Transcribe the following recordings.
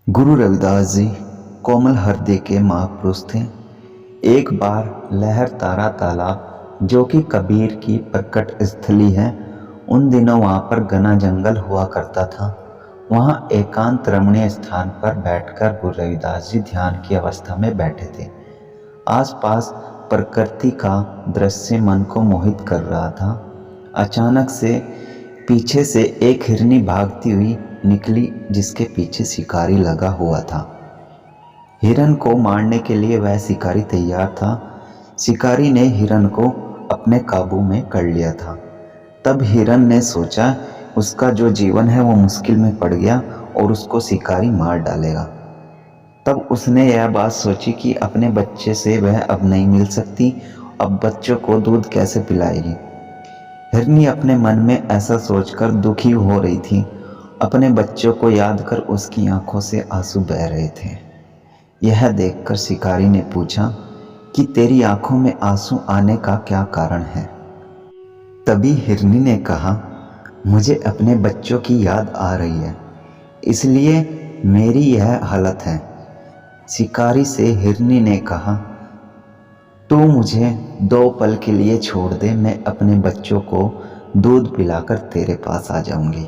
गुरु रविदास जी कोमल हृदय के महापुरुष थे। एक बार लहर तारा तालाब, जो कि कबीर की प्रकट स्थली है, उन दिनों वहाँ पर घना जंगल हुआ करता था। वहाँ एकांत रमणीय स्थान पर बैठकर गुरु रविदास जी ध्यान की अवस्था में बैठे थे। आसपास प्रकृति का दृश्य मन को मोहित कर रहा था। अचानक से पीछे से एक हिरनी भागती हुई निकली, जिसके पीछे शिकारी लगा हुआ था। हिरन को मारने के लिए वह शिकारी तैयार था। शिकारी ने हिरन को अपने काबू में कर लिया था। तब हिरन ने सोचा उसका जो जीवन है वो मुश्किल में पड़ गया और उसको शिकारी मार डालेगा। तब उसने यह बात सोची कि अपने बच्चे से वह अब नहीं मिल सकती, अब बच्चों को दूध कैसे पिलाएगी। हिरनी अपने मन में ऐसा सोचकर दुखी हो रही थी। अपने बच्चों को याद कर उसकी आंखों से आंसू बह रहे थे। यह देखकर शिकारी ने पूछा कि तेरी आंखों में आंसू आने का क्या कारण है। तभी हिरनी ने कहा, मुझे अपने बच्चों की याद आ रही है, इसलिए मेरी यह हालत है। शिकारी से हिरनी ने कहा, तू मुझे 2 पल के लिए छोड़ दे, मैं अपने बच्चों को दूध पिलाकर तेरे पास आ जाऊंगी।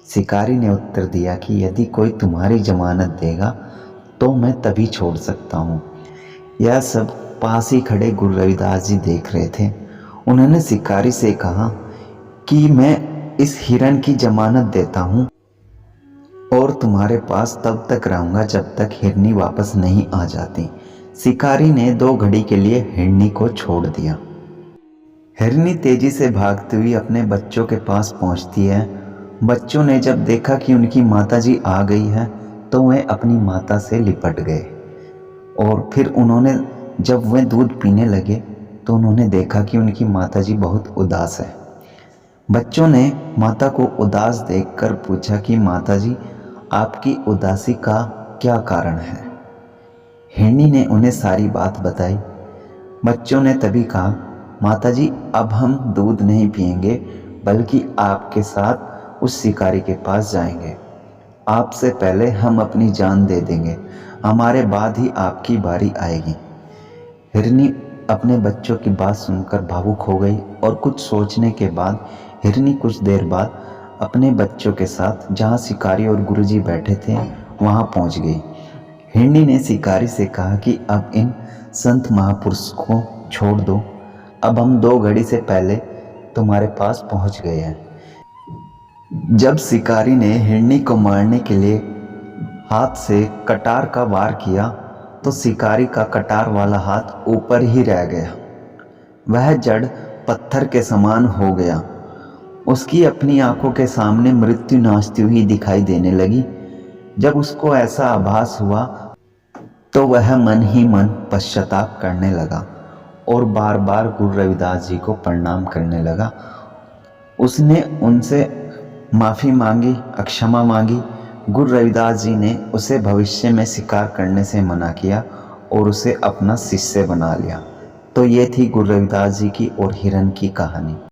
शिकारी ने उत्तर दिया कि यदि कोई तुम्हारी जमानत देगा तो मैं तभी छोड़ सकता हूँ। यह सब पास ही खड़े गुरु रविदास जी देख रहे थे। उन्होंने शिकारी से कहा कि मैं इस हिरन की जमानत देता हूँ और तुम्हारे पास तब तक रहूँगा जब तक हिरनी वापस नहीं आ जाती। शिकारी ने 2 घड़ी के लिए हिरनी को छोड़ दिया। हिरनी तेजी से भागती हुई अपने बच्चों के पास पहुँचती है। बच्चों ने जब देखा कि उनकी माताजी आ गई है तो वे अपनी माता से लिपट गए और फिर उन्होंने जब वे दूध पीने लगे तो उन्होंने देखा कि उनकी माताजी बहुत उदास है। बच्चों ने माता को उदास देखकर पूछा कि माताजी, आपकी उदासी का क्या कारण है। हिरनी ने उन्हें सारी बात बताई। बच्चों ने तभी कहा, माताजी, अब हम दूध नहीं पिएंगे बल्कि आपके साथ उस शिकारी के पास जाएंगे। आपसे पहले हम अपनी जान दे देंगे, हमारे बाद ही आपकी बारी आएगी। हिरनी अपने बच्चों की बात सुनकर भावुक हो गई और कुछ सोचने के बाद हिरनी कुछ देर बाद अपने बच्चों के साथ जहाँ शिकारी और गुरुजी बैठे थे वहाँ पहुँच गई। हिरनी ने शिकारी से कहा कि अब इन संत महापुरुष को छोड़ दो, अब हम 2 घड़ी से पहले तुम्हारे पास पहुँच गए हैं। जब शिकारी ने हिरनी को मारने के लिए हाथ से कटार का वार किया तो शिकारी का कटार वाला हाथ ऊपर ही रह गया। वह जड़ पत्थर के समान हो गया। उसकी अपनी आंखों के सामने मृत्यु नाचती हुई दिखाई देने लगी। जब उसको ऐसा आभास हुआ तो वह मन ही मन पश्चाताप करने लगा और बार बार गुरु रविदास जी को प्रणाम करने लगा। उसने उनसे माफ़ी मांगी, क्षमा मांगी। गुरु रविदास जी ने उसे भविष्य में शिकार करने से मना किया और उसे अपना शिष्य बना लिया। तो ये थी गुरु रविदास जी की और हिरन की कहानी।